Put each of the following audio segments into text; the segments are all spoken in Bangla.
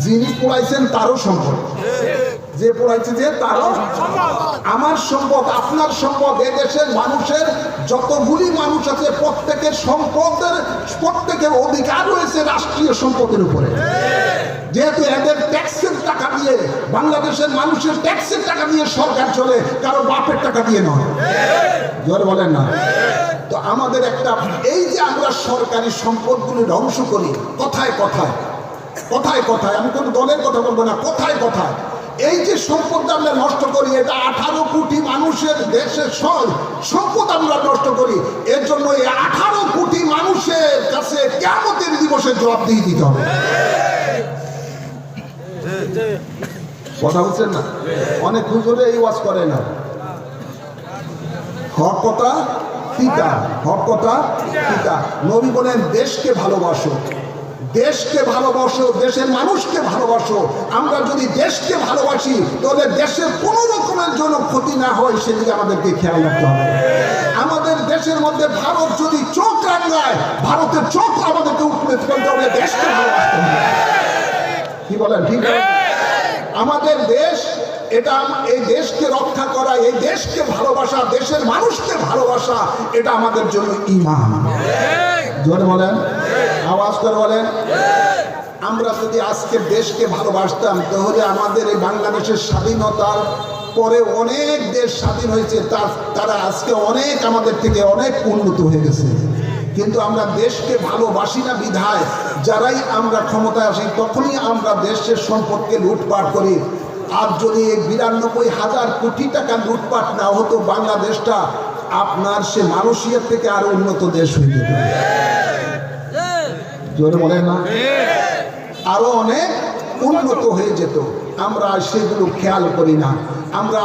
যিনি পড়াইছেন তারও সম্পদ, যে পড়াইছে যে তারও আমার সম্পদ, আপনার সম্পদ। এই দেশের মানুষের যতগুলি মানুষ আছে প্রত্যেকের সম্পদের, প্রত্যেকের অধিকার রয়েছে রাষ্ট্রীয় সম্পদের উপরে। যেহেতু এদের ট্যাক্সের টাকা দিয়ে, বাংলাদেশের মানুষের ট্যাক্সের টাকা দিয়ে সরকার চলে, কারো বাপের টাকা দিয়ে নয়। জোরে বলেন না। তো আমাদের একটা, এই যে আমরা সরকারি সম্পদগুলি ধ্বংস করি কথায় কথায়, কথায় কথায়, আমি কোনো দলের কথা বলবো না, কথায় কথায় এই যে সম্পদটা আমরা নষ্ট করি, এটা 18 কোটি মানুষের দেশের সম্পদ আমরা নষ্ট করি। এর জন্য এই 18 কোটি মানুষের কাছে কিয়ামতের দিবসে জবাবদিহি দিতে হবে। কথা বলছেন না? অনেক হুজুরে এই ওয়াজ করে না, হক কথা পিতা, হক কথা পিতা। নবী বলেন দেশকে ভালোবাসো, দেশকে ভালোবাসো, দেশের মানুষকে ভালোবাসো। আমরা যদি দেশকে ভালোবাসি তাহলে দেশের কোনো রকমের জন্য ক্ষতি না হয় সেদিকে আমাদেরকে খেয়াল রাখতে হবে। আমাদের দেশের মধ্যে ভারত যদি চোখ রাঙায়, ভারতের চোখ আমাদেরকে উপরে ফেলতে হবে, দেশকে ভালোবাসতে হবে। কি বলেন? ঠিক আছে? আমাদের দেশ, এটা এই দেশকে রক্ষা করা, এই দেশকে ভালোবাসা, দেশের মানুষকে ভালোবাসা, এটা আমাদের জন্য ঈমান। জোরে বলেন, আওয়াজ করে বলেন। আমরা যদি আজকে দেশকে ভালোবাসতাম তাহলে আমাদের এই বাংলাদেশের স্বাধীনতার পরে অনেক দেশ স্বাধীন হয়েছে, তারা আজকে অনেক আমাদের থেকে অনেক উন্নত হয়ে গেছে। কিন্তু আমরা দেশকে ভালোবাসি না বিধায় যারাই আমরা ক্ষমতায় আসি তখনই আমরা দেশের সম্পদকে লুটপাট করি। আর যদি এই 92,000 কোটি টাকা লুটপাট না হতো, বাংলাদেশটা আপনার সে মালয়েশিয়ার থেকে আরো উন্নত দেশ হয়ে যেত। জোরে বলেন না? আরো অনেক উন্নত হয়ে যেত। আমরা সেগুলো খেয়াল করি না। আমরা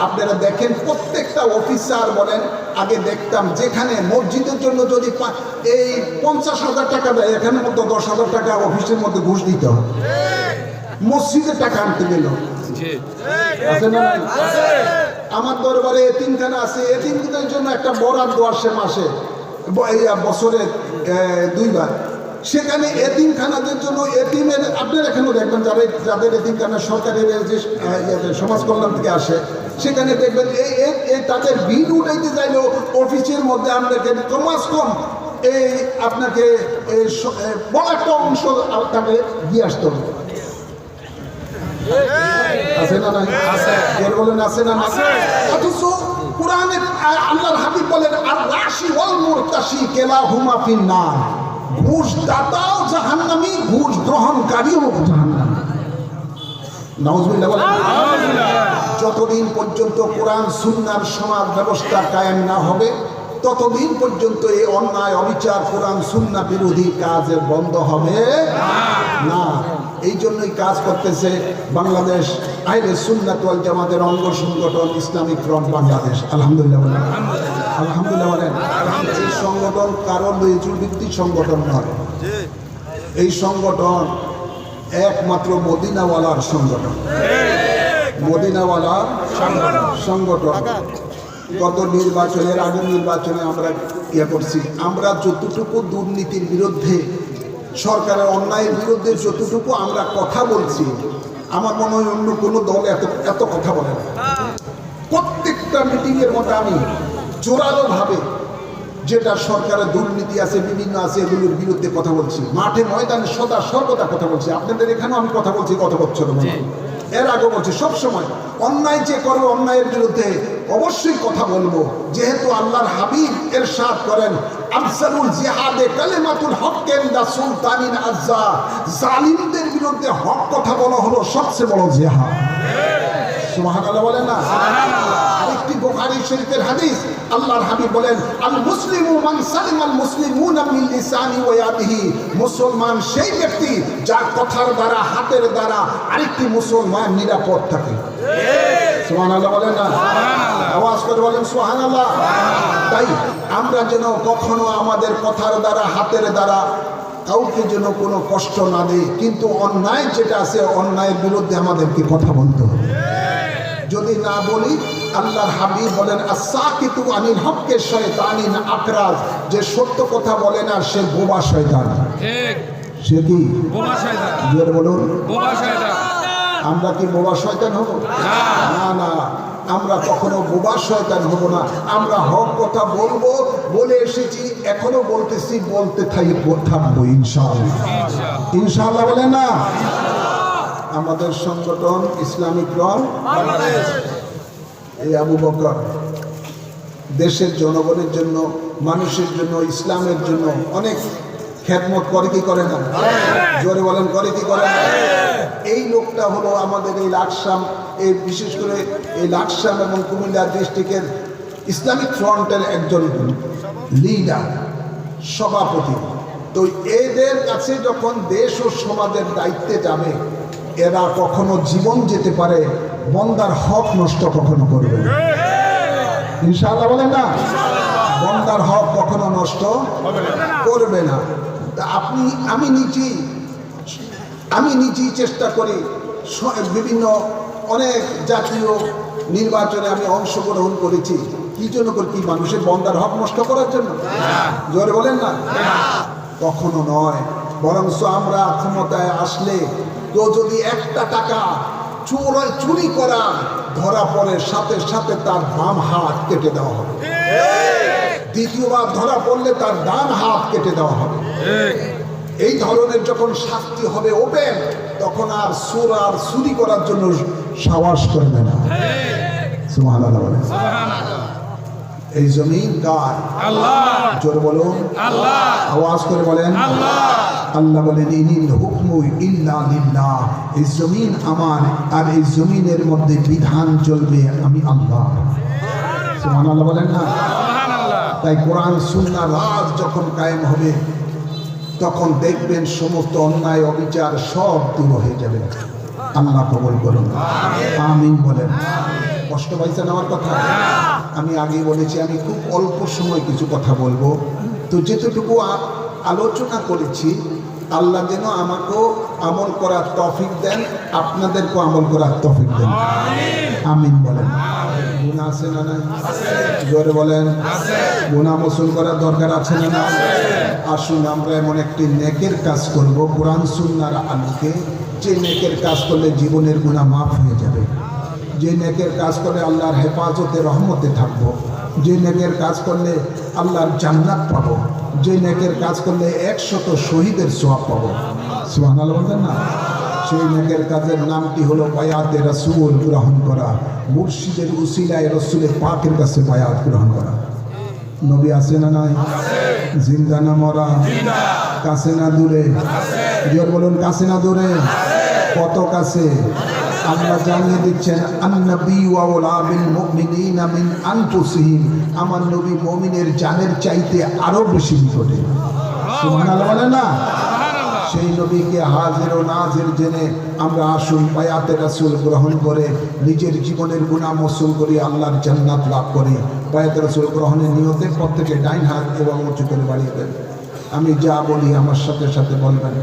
আপনারা দেখেন প্রত্যেকটা অফিসার বলেন, আগে দেখতাম যেখানে মসজিদের জন্য যদি এই 50,000 টাকা দেয়, এখানে মতো 10,000 টাকা অফিসের মধ্যে ঘুষ দিতে হবে। মসজিদে টাকা আনতে গেল আমার দরবারে এতিমখানা আছে, এতিমদের জন্য একটা বরাদ্দ আসে মাসে, বছরে 2 বার। সেখানে এতিমখানাদের জন্য এতিমের, আপনারা এখানেও দেখবেন যাদের এতিমখানা সরকারের যে সমাজ কল্যাণ থেকে আসে, সেখানে দেখবেন এই তাদের বিল উঠাইতে চাইলেও অফিসের মধ্যে আপনাকে কমাস কম এই আপনাকে বড় একটা অংশ তাকে দিয়ে আসতে হবে। আছে না নাই? এর বলেন আছে না? অথচ কোরআনে আল্লাহর হাবিব বলেন আর রাশি ওয়াল মুরতাশি কিলাহুমা ফিন্নার, ঘুষ দাতাও জাহান্নামী, ঘুষ গ্রহণকারীও জাহান্নামী। নাউজুবিল্লাহ বলেন। যতদিন পর্যন্ত কোরআন সুন্নাহর সমাজ ব্যবস্থা কায়েম না হবে ততদিন পর্যন্ত এই অন্যায় অবিচার কোরআন সুন্নাহ বিরোধী কাজে বন্ধ হবে না। এই জন্যই কাজ করতেছে বাংলাদেশ আহলে সুন্নাত ওয়াল জামাতের অঙ্গ সংগঠন ইসলামিক ফ্রন্ট বাংলাদেশ। আলহামদুলিল্লাহ বলেন, আলহামদুলিল্লাহ বলেন। এই সংগঠন কারণ নৈতিক ভিত্তিক সংগঠন নয়, এই সংগঠন একমাত্র মদিনাওয়ালার সংগঠন, মদিনাওয়ালার সংগঠন। গত নির্বাচনের আগে নির্বাচনে আমরা করছি, আমরা যতটুকু দুর্নীতির বিরুদ্ধে, সরকারের অন্যায়ের বিরুদ্ধে যতটুকু আমরা কথা বলছি, আমার মনে হয় অন্য কোনো দল এত কথা বলে না। প্রত্যেকটা মিটিংয়ের মধ্যে আমি জোরালোভাবে যেটা সরকারের দুর্নীতি আছে, বিভিন্ন আছে, এগুলোর বিরুদ্ধে কথা বলছি। মাঠে ময়দানে সর্বদা কথা বলছি। আপনাদের এখানেও আমি কথা বলছি গত বছর, এর আগে বলছি, সবসময় অন্যায় যে করবে অন্যায়ের বিরুদ্ধে অবশ্যই কথা বলবো। যেহেতু আল্লাহর হাবিব ইরশাদ করেন আফজালুল জিহাদে কালিমাতুল হক ইনদা সুলতানিন আজ্জা, জালিমদের বিরুদ্ধে হক কথা বলা হলো সবচেয়ে বড় জিহাদ। সুবহানাল্লাহ বলেন না? আরেকটি বুখারী শরীফের হাদিস, আল্লাহর হাবিব বলেন আল মুসলিমু মান সালিমাল মুসলিমুনা মিন লিসানি ওয়া ইয়াদিহি, মুসলমান সেই ব্যক্তি যার কথার দ্বারা, হাতের দ্বারা আরেকটি মুসলমান নিরাপদ থাকে। সুবহানাল্লাহ বলেন না? আওয়াজ করে বলেন সুবহানাল্লাহ। তাই আমরা যেন কখনো আমাদের কথার দ্বারা, হাতের দ্বারা কাউকে যেন কোনো কষ্ট না দেয়, কিন্তু অন্যায় যেটা আছে অন্যায়ের বিরুদ্ধে আমাদেরকে কথা বলতে হবে। যদি না বলি, আল্লাহর হাবিব বলেন আস-সাকিতু আনিল হক্কে শয়তানিন আকরাজ, যে সত্য কথা বলে না সে বোবা শয়তান। ঠিক সে কি বোবা শয়তান, জোরে বলুন। বোবা শয়তান। আমরা কি বোবা শয়তান হব? না না, আমরা কখনো বোবা শয়তান হব না। আমরা হক কথা বলবো, বলে এসেছি, এখনো বলতেছি, বলতে থাকবো ইনশাআল্লাহ। ইনশাআল্লাহ বলেন না। আমাদের সংগঠন ইসলামিক ফ্রন্ট বাংলাদেশ, এই আবু বকর দেশের জনগণের জন্য, মানুষের জন্য, ইসলামের জন্য অনেক খেদমত করে কি করে না? জোরে বলেন, করে কি করে না? এই লোকটা হলো আমাদের এই লাকসাম, এই বিশেষ করে এই লাকসাম এবং কুমিল্লা ডিস্ট্রিক্টের ইসলামিক ফ্রন্টের একজন লিডার, সভাপতি। তো এদের কাছে যখন দেশ ও সমাজের দায়িত্বে যাবে, এরা কখনো জীবন যেতে পারে, বন্দার হক নষ্ট কখনো করবে না। ইনশাআল্লাহ বলেন না। বন্দার হক কখনো নষ্ট করবে না। তা আমি নিজেই চেষ্টা করি, বিভিন্ন অনেক জাতীয় নির্বাচনে আমি অংশগ্রহণ করেছি। কি জন্য করি? কি মানুষের বন্দার হক নষ্ট করার জন্য? জোরে বলেন না। কখনো নয়, বরঞ্চ আমরা ক্ষমতায় আসলে কেউ যদি একটা টাকা চুরি করা ধরা পড়ে, সাথে সাথে তার বাম হাত কেটে দেওয়া হবে। দ্বিতীয়বার ধরা পড়লে তার ডান হাত কেটে দেওয়া হবে। এই ধরনের যখন শাস্তি হবে ওপেন, তখন আর চুরি করার জন্য সাহস করবে না। সুবহানাল্লাহ বলেন। এই জমিন কার? আল্লাহ। জোরে বলুন আল্লাহ। আওয়াজ করে বলেন আল্লাহ। আল্লাহ বলেন ইনিল হুকমু ইল্লা লিল্লাহ, এই জমিন আমার, আর এই জমিনের মধ্যে বিধান চলবে আমি আল্লাহ। সুবহানাল্লাহ বলেন না। তাই কোরআন সুন্নাহ রাজ যখন কায়েম হবে, তখন দেখবেন সমস্ত অন্যায় অবিচার সব দূর হয়ে যাবে। আল্লাহ কবুল করুন, আমিন বলেন। কষ্ট পাইছেন আমার কথা? আমি আগেই বলেছি, আমি খুব অল্প সময় কিছু কথা বলবো। তো যেতটুকু আলোচনা করেছি, আল্লাহ যেন আমাকেও আমল করার তৌফিক দেন, আপনাদেরকেও আমল করার তৌফিক দেন। আমিন বলেন। গুনাহ আছে না নাই? জোরে বলেন। গুনাহ মোচন করার দরকার আছে না নাই? আসুন আমরা এমন একটি নেকের কাজ করব কোরআন সুন্নাহর আলোকে, যে নেকের কাজ করলে জীবনের গুনাহ মাফ হয়ে যাবে, যে নেকের কাজ করলে আল্লাহর হেফাজতে রহমতে থাকবো, যে নেকের কাজ করলে আল্লাহর জান্নাত পাবো, যে নেকের কাজ করলে 100 শহীদের সওয়াব পাবো। সুবহানাল্লাহ বলতেন না। সেই নেকের কাজের নামটি হলো বায়াতে রাসূল গ্রহণ করা, মুর্শিদের উসিলায় রাসূলের পাকের কাছে বায়াত গ্রহণ করা। নবী আছে না নাই? জিন্দা না মরা? কাছে না দূরে? জোর বলুন, কাছে না দূরে? কত কাছে? আল্লাহ জানিয়ে দিচ্ছেন আন-নবী ওয়া আওলা বিল মুমিনিনা মিন আনফুসিহিম, আমার নবী মুমিনের জানের চাইতে আরো বেশি নিকটে। সুবহানাল্লাহ বলেন না। সেই নবীকে হাজির ও নাজির জেনে আমরা আসুন বায়াতে রাসূল গ্রহণ করে নিজের জীবনের গুনাহ মোচন করি, আল্লাহর জান্নাত লাভ করি। বায়াতে রাসূল গ্রহণের নিয়তে প্রত্যেকে ডাইন হাত এবং উঁচু করে বাড়িয়ে দেন। আমি যা বলি আমার সাথে সাথে বলবেন।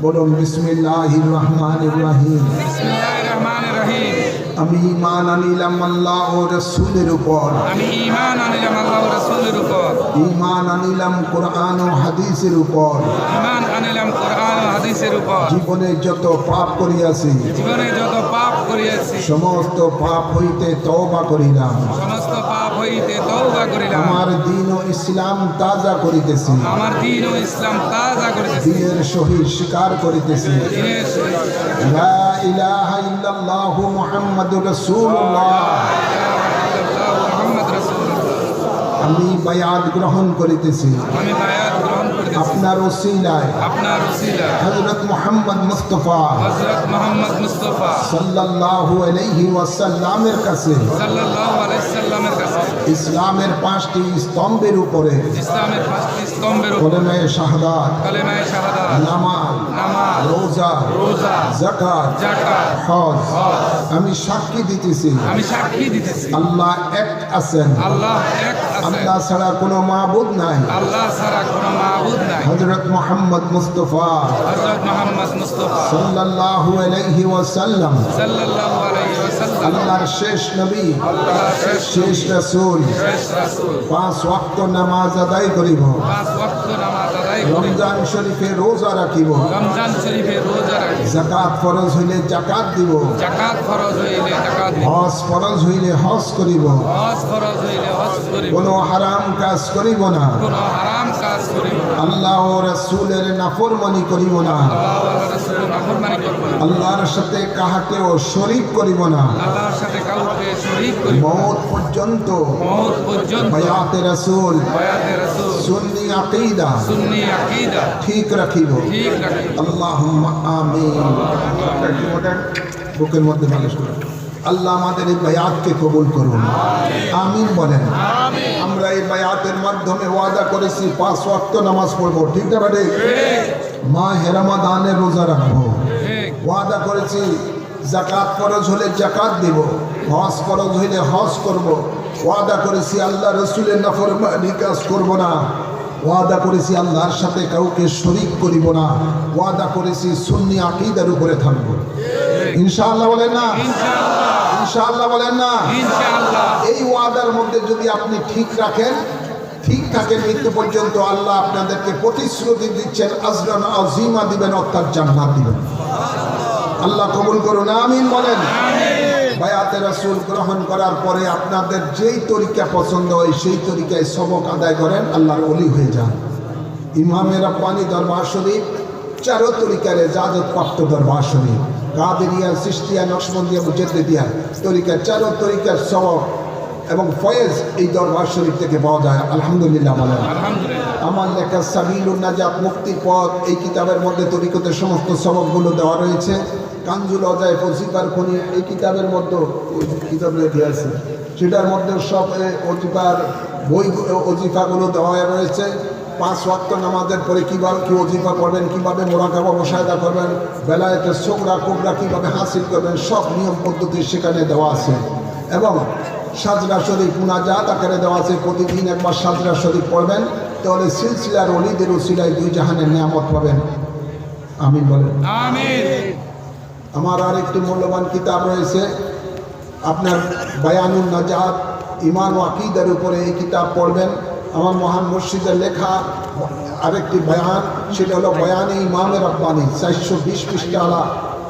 বলুন বিসমিল্লাহির রহমানির রহিম। বিসমিল্লাহির রহমানির রহিম। আমি ঈমান আনিলাম আল্লাহ ও রাসূলের উপর। আমি ঈমান আনিলাম আল্লাহ ও রাসূলের উপর। ঈমান আনিলাম কোরআন ও হাদিসের উপর। ঈমান আনিলাম কোরআন ও হাদিসের উপর। জীবনে যত পাপ করিয়াছি, জীবনে যত পাপ করিয়াছি, সমস্ত পাপ হইতে তওবা করিলাম। সমস্ত পাপ হইতে তওবা করিলাম। আমার দ্বীন ও ইসলাম তাজা করিতেছি। আমার দ্বীন ও ইসলাম তাজা করিতেছি। দ্বীনের শহীদ স্বীকার করিতেছি। দ্বীনের শহীদ লা ইলাহা ইল্লাল্লাহু মুহাম্মাদুর রাসূলুল্লাহ। মুহাম্মদ রাসূলুল্লাহ। আমি বায়াত গ্রহণ করিতেছি আমি বায়াত গ্রহণ করিতেছি আপনার ওসিলায়, আপনার ওসিলায় হযরত মুহাম্মদ মুস্তাফা হযরত মুহাম্মদ মুস্তাফা সাল্লাল্লাহু আলাইহি ওয়াসাল্লামের কাছে, সাল্লাল্লাহু আলাইহি সাল্লামের কাছে ইসলামের 5টি স্তম্ভের উপরে, ইসলামের 5টি স্তম্ভের উপর কলেমায়ে শাহাদাত, কালেমায়ে শাহাদাত, নামাজ, নামাজ, রোজা, যাকাত, হজ, আমি সাক্ষী দিতেছি আমি সাক্ষী দিতেছি আল্লাহ এক আছেন, আল্লাহ এক আছেন, আল্লাহ ছাড়া কোনো মাবুদ নাই, আল্লাহ ছাড়া কোনো মাবুদ নাই, হযরত মুহাম্মদ মুস্তাফা হযরত মুহাম্মদ মুস্তাফা সাল্লাল্লাহু আলাইহি ওয়াসাল্লাম সাল্লাল্লাহু আলাইহি ওয়াসাল্লাম আল্লাহর শেষ নবী, আল্লাহর শেষ রাসূল। শেষ রাসূল। 5 ওয়াক্ত নামাজ আদায় করিব, 5 ওয়াক্ত নামাজ আদায় আদায় করিব রমজান শরীফে রোজা রাখিব রমজান শরীফে রোজা রাখিব যাকাত ফরজ হইলে যাকাত দিব জাকাত ফরজ হইলে জাকাত দিব হজ ফরজ হইলে হজ করিব হজ ফরজ হইলে হজ করিব কোনো হারাম কাজ করিব না কোন হারাম কাজ করিব না আল্লাহ ও রাসূলের নাফরমানি করিব না আল্লাহ ওয়া রাসূলের নাফরমানি করব না আল্লাহর সাথে কাহাকেও শরীক করিব না আল্লাহর সাথে কাউকে শরীক করিব না মওত পর্যন্ত মওত পর্যন্ত বায়াতে রাসূল বায়াতে রাসূল সুন্নি আকীদা সুন্নি আকীদা ঠিক রাখিব ঠিক রাখিব আল্লাহুম্মা আমিন বুকের মধ্যে মালিশ করুন আল্লাহ আমাদের এই বায়াতকে কবুল করুন আমিন বলেন আমরা এই বায়াতের মাধ্যমে ওয়াদা করেছি 5 ওয়াক্ত নামাজ পড়বো ঠিক না বেটে মাহে রমাদানের রোজা রাখবো ঠিক ওয়াদা করেছি যাকাত ফরজ হলে যাকাত দেব হজ ফরজ হইলে হজ করব ওয়াদা করেছি আল্লাহ রসুলের নাফরমানি কাজ করব না ওয়াদা করেছি আল্লাহর সাথে কাউকে শরীক করিব না ওয়াদা করেছি সুন্নি আকীদার উপরে থাকব ইনশাআল্লাহ বলেন না ইনশাআল্লাহ বলেন না ইনশাআল্লাহ এই ওয়াদার মধ্যে যদি আপনি ঠিক রাখেন ঠিক থাকেন মৃত্যু পর্যন্ত আল্লাহ আপনাদেরকে প্রতিশ্রুতি দিচ্ছেন আজরান আজিমা দিবেন অর্থাৎ জান্নাত দিবেন আল্লাহ কবুল করুন আমিন বলেন বায়াতে রাসূল গ্রহণ করার পরে আপনাদের যেই তরিকা পছন্দ হয় সেই তরিকায় সবক আদায় করেন আল্লাহর ওলি হয়ে যান ইমামে রাব্বানী দরবার শরীফ 4 তরিকার ইজাজত প্রাপ্ত দরবার শরীফ কাদেরিয়া সিস্তিয়া নকশবন্দিয়া মুজাদ্দিদিয়া তরিকা 4 তরিকার সবক এবং ফয়েজ এই দরবার শরীফ থেকে পাওয়া যায় আলহামদুলিল্লাহ বলেন আলহামদুলিল্লাহ আমার লেখা সাবিলুন নাজাত মুক্তির পথ এই কিতাবের মধ্যে তরিকতের সমস্ত সবকগুলো দেওয়া রয়েছে কানজুল অজায় ওজিফার খনি এই কিতাবের মধ্যে কিতাব লেখা আছে সেটার মধ্যে সব ওজিফার বই ওজিফাগুলো দেওয়া রয়েছে 5 ওয়াক্ত নামাজের পরে কীভাবে কী ওজিফা করবেন কীভাবে মোরাকাবা মুশাহাদা করবেন বেলায়েতের সোগরা কোবরা কীভাবে হাসিল করবেন সব নিয়ম পদ্ধতি সেখানে দেওয়া আছে এবং সাজরা শরীফ মুনাজাত আকারে দেওয়া আছে প্রতিদিন একবার সাজরা শরীফ পড়বেন তাহলে সিলসিলার ওলিদের উসিলায় 2 জাহানের নিয়ামত পাবেন আমিন বলেন আমিন আমার আরেকটি মূল্যবান কিতাব রয়েছে আপনার বায়ানুন নাজাত ঈমান ও আকীদার উপরে এই কিতাব পড়বেন আমার মহান মুর্শিদের লেখা আরেকটি বয়ান সেটা হলো বয়ানে ইমামে রাব্বানী 420 পৃষ্ঠাওয়ালা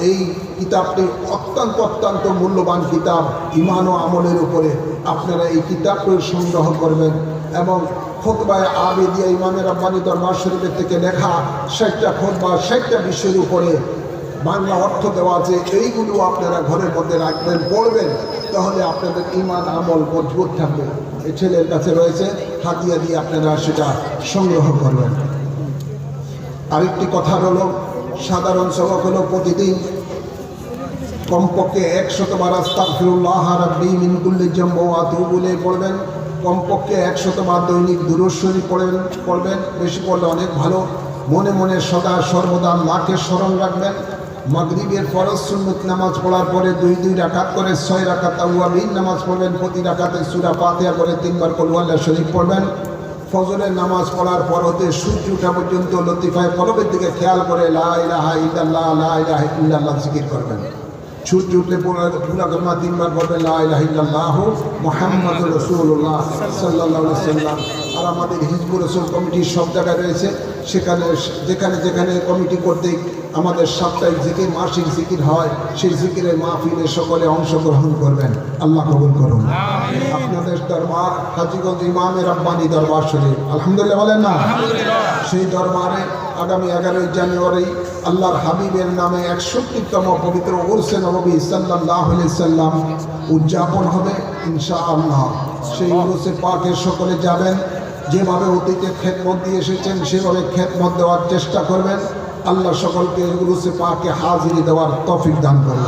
এই কিতাবটি অত্যন্ত মূল্যবান কিতাব ঈমান ও আমলের উপরে আপনারা এই কিতাবটি সংগ্রহ করবেন এবং খুতবায়ে আবেদিয়া ইমামে রাব্বানী দরবার শরীফের থেকে লেখা 60টা খুতবা 60টা বিষয়ের উপরে বাংলা অর্থ দেওয়া আছে এইগুলো আপনারা ঘরের মধ্যে রাখবেন পড়বেন তাহলে আপনাদের ঈমান আমল মজবুত থাকবে এই ছেলের কাছে রয়েছে হাতিয়া দিয়ে আপনারা সেটা সংগ্রহ করবেন আরেকটি কথা হলো সাধারণ সবক হলো প্রতিদিন কমপক্ষে 100 বার আস্তাগফিরুল্লাহ রাব্বি মিন কুল্লি যামবি ওয়া আতুবু ইলাইহি পড়বেন কমপক্ষে 100 বার দৈনিক দুরূদ শরীফ পড়বেন বেশি পড়লে অনেক ভালো মনে মনে সদা সর্বদা আল্লাহকে স্মরণ রাখবেন মাগরিবের ফরজ সুন্নত নামাজ পড়ার পরে 2 রাকাত করে 6 রাকাত আউয়াবিন নামাজ পড়বেন প্রতি রাকাতে সূরা ফাতিহা করে 3 বার কুল ওয়াল্লাহ শরীফ পড়বেন ফজরের নামাজ পড়ার পর হতে সূর্য ওঠা পর্যন্ত লতিফায়ে কলবের দিকে খেয়াল করে লা ইলাহা ইল্লাল্লাহ লা ইলাহা ইল্লাল্লাহ জিকির করবেন সূর্য উঠলে পুরা কলমা 3 বার পড়বেন লা ইলাহা ইল্লাল্লাহ মুহাম্মাদুর রাসূলুল্লাহ সাল্লাল্লাহু আলাইহি সাল্লাম আর আমাদের হিজবুর রাসূল কমিটির সব জায়গায় রয়েছে সেখানে যেখানে কমিটি কর্তৃক আমাদের সাপ্তাহিক জিকির মাসিক জিকির হয় সেই জিকিরের মাহফিলে সকলে অংশগ্রহণ করবেন আল্লাহ কবুল করুন আপনাদের দরবার হাজীগঞ্জ ইমামে রাব্বানী দরবার শরীফ আলহামদুলিল্লাহ বলেন না সেই দরবারে আগামী 11 জানুয়ারি আল্লাহর হাবিবের নামে 61তম পবিত্র উরসে নববী সাল্লাল্লাহু আলাইহি সাল্লাম উদযাপন হবে ইনশাআল্লাহ সেই উরসে পাকে সকলে যাবেন যেভাবে অতীতে খেদমত দিয়ে এসেছেন সেভাবে খেদমত দেওয়ার চেষ্টা করবেন আল্লাহ সকলকে উরসে পাকে হাজিরি দেওয়ার তৌফিক দান করুন।